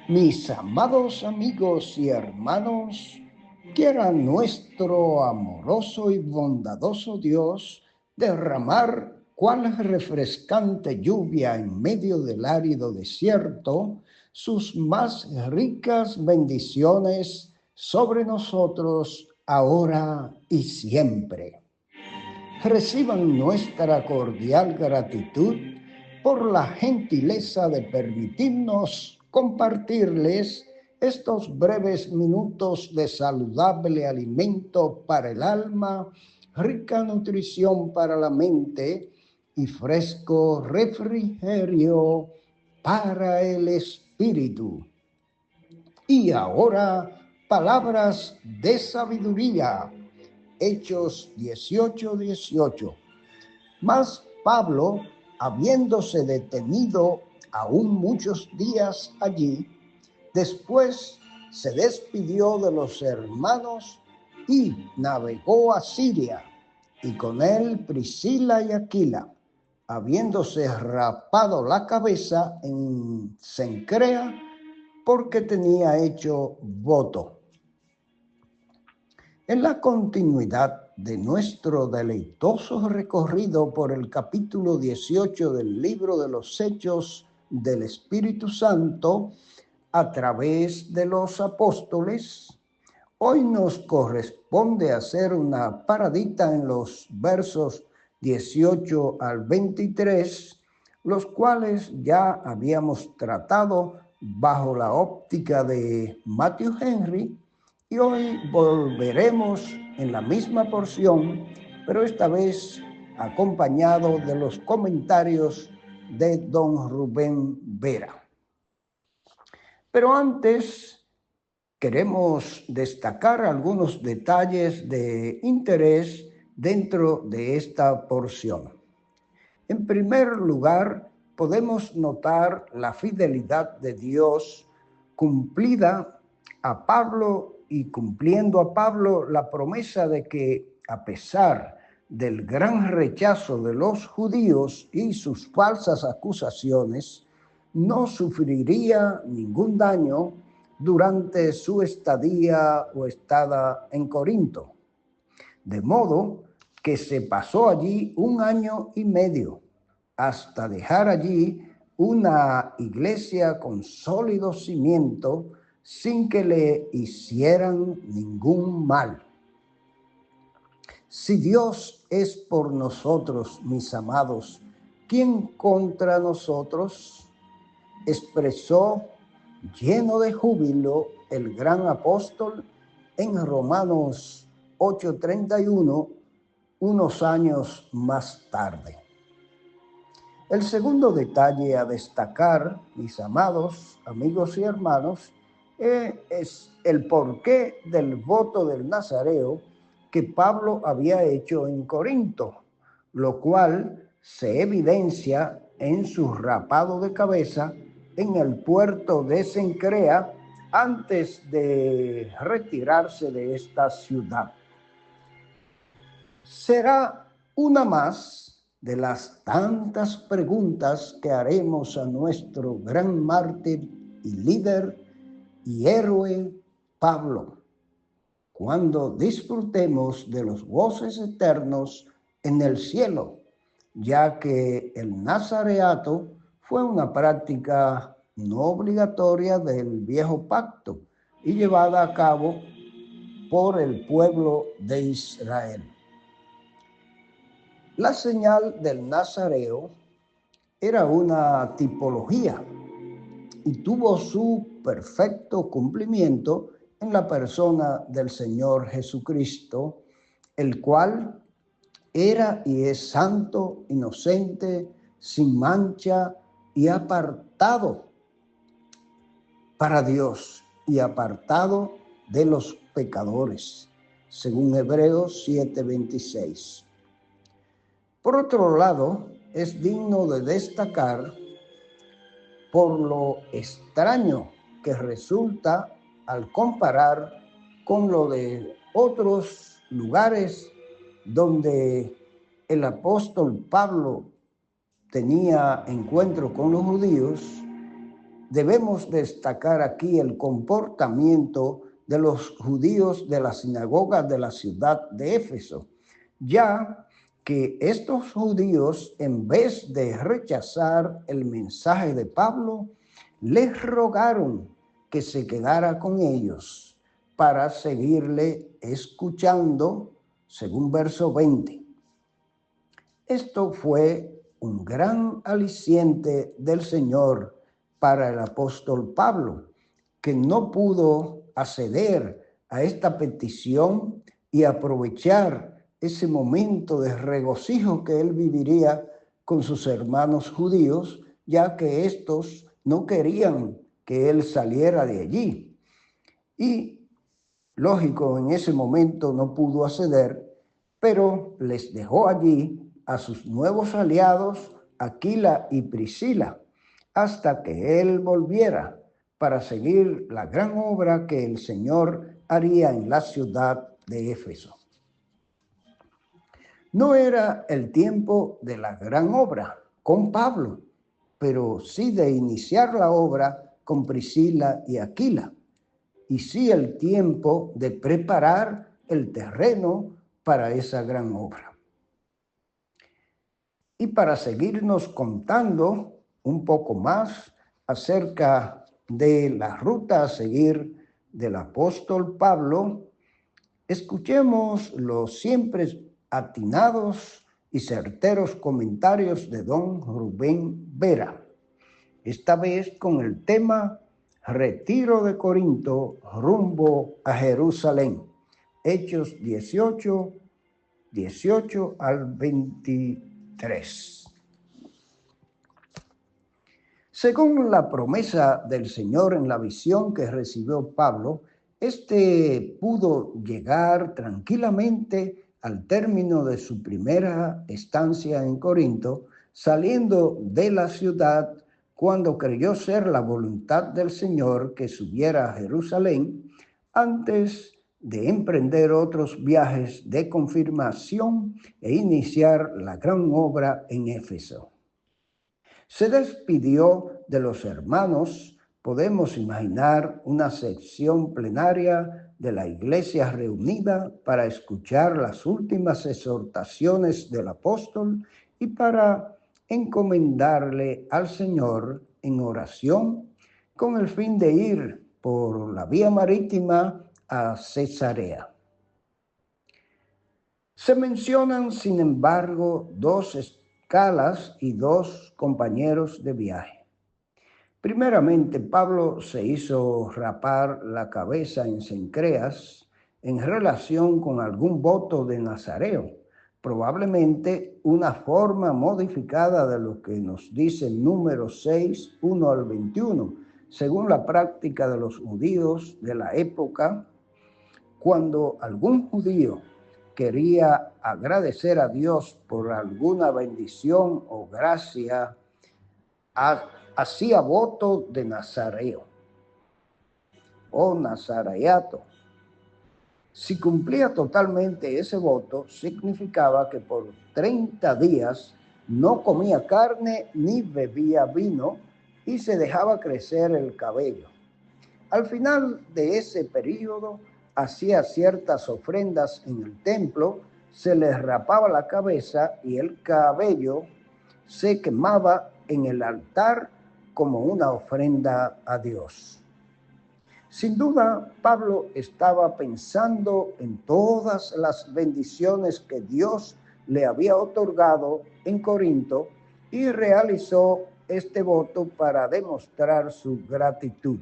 Mis amados amigos y hermanos, quiera nuestro amoroso y bondadoso Dios derramar cual refrescante lluvia en medio del árido desierto sus más ricas bendiciones sobre nosotros ahora y siempre. Reciban nuestra cordial gratitud por la gentileza de permitirnos compartirles estos breves minutos de saludable alimento para el alma, rica nutrición para la mente y fresco refrigerio para el espíritu. Y ahora, palabras de sabiduría. Hechos 18:18. Mas Pablo, habiéndose detenido aún muchos días allí, después se despidió de los hermanos y navegó a Siria, y con él Priscila y Aquila, habiéndose rapado la cabeza en Cencrea, porque tenía hecho voto. En la continuidad de nuestro deleitoso recorrido por el capítulo 18 del libro de los Hechos del Espíritu Santo a través de los apóstoles, hoy nos corresponde hacer una paradita en los versos 18 al 23, los cuales ya habíamos tratado bajo la óptica de Matthew Henry. Y hoy volveremos en la misma porción, pero esta vez acompañado de los comentarios de don Rubén Vera. Pero antes queremos destacar algunos detalles de interés dentro de esta porción. En primer lugar, podemos notar la fidelidad de Dios cumplida a Pablo y cumpliendo a Pablo la promesa de que, a pesar del gran rechazo de los judíos y sus falsas acusaciones, no sufriría ningún daño durante su estadía o estada en Corinto. De modo que se pasó allí 1 año y medio hasta dejar allí una iglesia con sólido cimiento sin que le hicieran ningún mal. Si Dios es por nosotros, mis amados, ¿quién contra nosotros? Expresó lleno de júbilo el gran apóstol en Romanos 8:31, unos años más tarde. El segundo detalle a destacar, mis amados amigos y hermanos, es el porqué del voto del Nazareo que Pablo había hecho en Corinto, lo cual se evidencia en su rapado de cabeza en el puerto de Cencrea antes de retirarse de esta ciudad. Será una más de las tantas preguntas que haremos a nuestro gran mártir y líder y héroe Pablo, cuando disfrutemos de los goces eternos en el cielo, ya que el nazareato fue una práctica no obligatoria del viejo pacto y llevada a cabo por el pueblo de Israel. La señal del Nazareo era una tipología y tuvo su perfecto cumplimiento en la persona del Señor Jesucristo, el cual era y es santo, inocente, sin mancha y apartado para Dios y apartado de los pecadores, según Hebreos 7:26. Por otro lado, es digno de destacar por lo extraño que resulta al comparar con lo de otros lugares donde el apóstol Pablo tenía encuentro con los judíos, debemos destacar aquí el comportamiento de los judíos de la sinagoga de la ciudad de Éfeso, ya que estos judíos, en vez de rechazar el mensaje de Pablo, les rogaron que se quedara con ellos para seguirle escuchando, según verso 20. Esto fue un gran aliciente del Señor para el apóstol Pablo, que no pudo acceder a esta petición y aprovechar ese momento de regocijo que él viviría con sus hermanos judíos, ya que estos no querían que él saliera de allí. Y, lógico, en ese momento no pudo acceder, pero les dejó allí a sus nuevos aliados, Aquila y Priscila, hasta que él volviera para seguir la gran obra que el Señor haría en la ciudad de Éfeso. No era el tiempo de la gran obra con Pablo, pero sí de iniciar la obra con Priscila y Aquila, y sí el tiempo de preparar el terreno para esa gran obra. Y para seguirnos contando un poco más acerca de la ruta a seguir del apóstol Pablo, escuchemos los siempre atinados y certeros comentarios de don Rubén Vera, esta vez con el tema Retiro de Corinto rumbo a Jerusalén, Hechos 18 al 23. Según la promesa del Señor en la visión que recibió Pablo, pudo llegar tranquilamente al término de su primera estancia en Corinto, saliendo de la ciudad cuando creyó ser la voluntad del Señor que subiera a Jerusalén, antes de emprender otros viajes de confirmación e iniciar la gran obra en Éfeso. Se despidió de los hermanos. Podemos imaginar una sección plenaria de la iglesia reunida para escuchar las últimas exhortaciones del apóstol y para encomendarle al Señor en oración con el fin de ir por la vía marítima a Cesarea. Se mencionan, sin embargo, 2 escalas y 2 compañeros de viaje. Primeramente, Pablo se hizo rapar la cabeza en Cencreas en relación con algún voto de Nazareo, probablemente una forma modificada de lo que nos dice Números 6, 1 al 21, según la práctica de los judíos de la época. Cuando algún judío quería agradecer a Dios por alguna bendición o gracia, hacía voto de Nazareo o nazareato. Si cumplía totalmente ese voto, significaba que por 30 días no comía carne ni bebía vino y se dejaba crecer el cabello. Al final de ese periodo, hacía ciertas ofrendas en el templo, se les rapaba la cabeza y el cabello se quemaba en el altar como una ofrenda a Dios. Sin duda, Pablo estaba pensando en todas las bendiciones que Dios le había otorgado en Corinto y realizó este voto para demostrar su gratitud.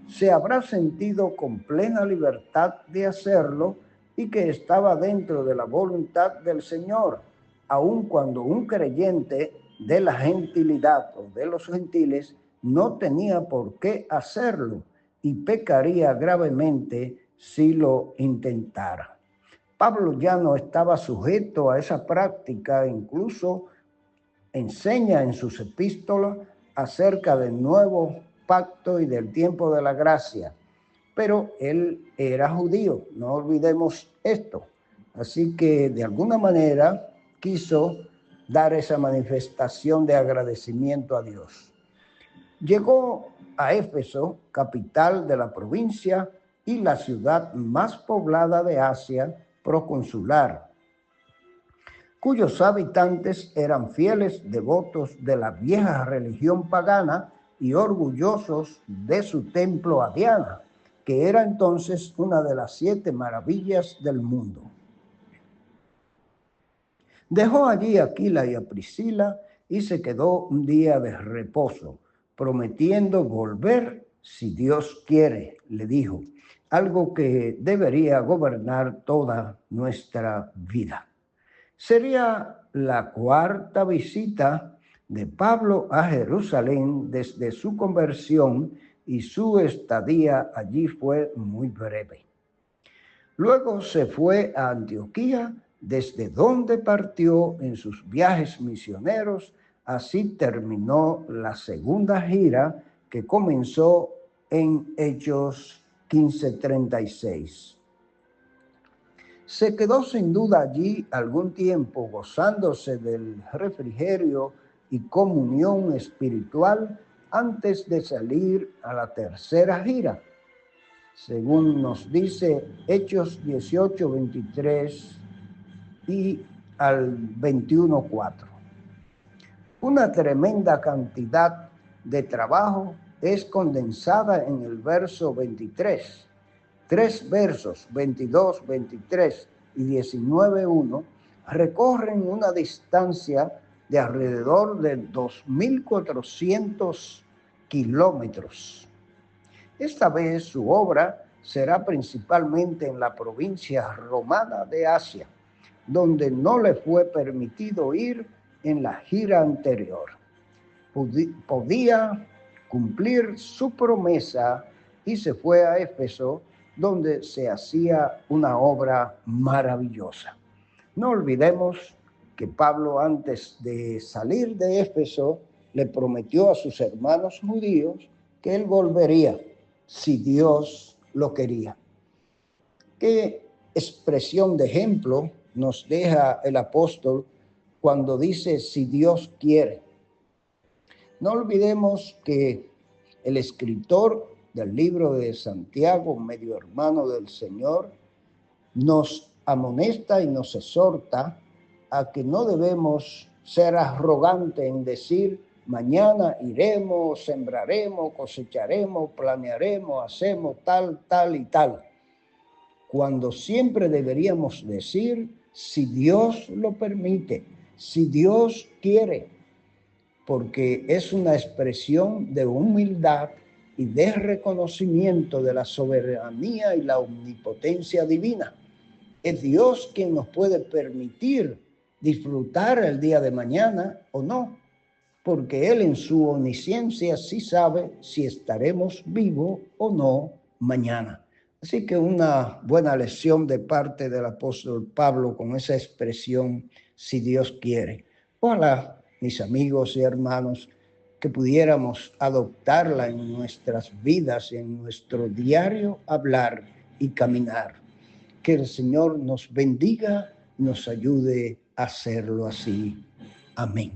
Se habrá sentido con plena libertad de hacerlo y que estaba dentro de la voluntad del Señor, aun cuando un creyente de la gentilidad o de los gentiles no tenía por qué hacerlo y pecaría gravemente si lo intentara. Pablo ya no estaba sujeto a esa práctica, incluso enseña en sus epístolas acerca del nuevo pacto y del tiempo de la gracia, pero él era judío, no olvidemos esto. Así que de alguna manera quiso dar esa manifestación de agradecimiento a Dios. Llegó a Éfeso, capital de la provincia y la ciudad más poblada de Asia, proconsular, cuyos habitantes eran fieles devotos de la vieja religión pagana y orgullosos de su templo a Diana, que era entonces una de las 7 maravillas del mundo. Dejó allí a Aquila y a Priscila y se quedó un día de reposo, prometiendo volver si Dios quiere, le dijo, algo que debería gobernar toda nuestra vida. Sería la 4ª visita de Pablo a Jerusalén desde su conversión y su estadía allí fue muy breve. Luego se fue a Antioquía, desde donde partió en sus viajes misioneros. Así terminó la 2ª gira que comenzó en Hechos 15:36. Se quedó sin duda allí algún tiempo gozándose del refrigerio y comunión espiritual antes de salir a la 3ª gira, según nos dice Hechos 18:23 y al 21:4. Una tremenda cantidad de trabajo es condensada en el verso 23. 3 versos, 22, 23 y 19:1, recorren una distancia de alrededor de 2.400 kilómetros. Esta vez su obra será principalmente en la provincia romana de Asia, donde no le fue permitido ir en la gira anterior. Podía cumplir su promesa y se fue a Éfeso, donde se hacía una obra maravillosa. No olvidemos que Pablo, antes de salir de Éfeso, le prometió a sus hermanos judíos que él volvería si Dios lo quería. ¿Qué expresión de ejemplo nos deja el apóstol cuando dice si Dios quiere? No olvidemos que el escritor del libro de Santiago, medio hermano del Señor, nos amonesta y nos exhorta a que no debemos ser arrogantes en decir mañana iremos, sembraremos, cosecharemos, planearemos, hacemos tal, tal y tal, cuando siempre deberíamos decir si Dios lo permite, si Dios quiere, porque es una expresión de humildad y de reconocimiento de la soberanía y la omnipotencia divina. Es Dios quien nos puede permitir disfrutar el día de mañana o no, porque Él en su omnisciencia sí sabe si estaremos vivos o no mañana. Así que una buena lección de parte del apóstol Pablo con esa expresión, si Dios quiere. Ojalá, mis amigos y hermanos, que pudiéramos adoptarla en nuestras vidas, en nuestro diario hablar y caminar. Que el Señor nos bendiga, nos ayude a hacerlo así. Amén.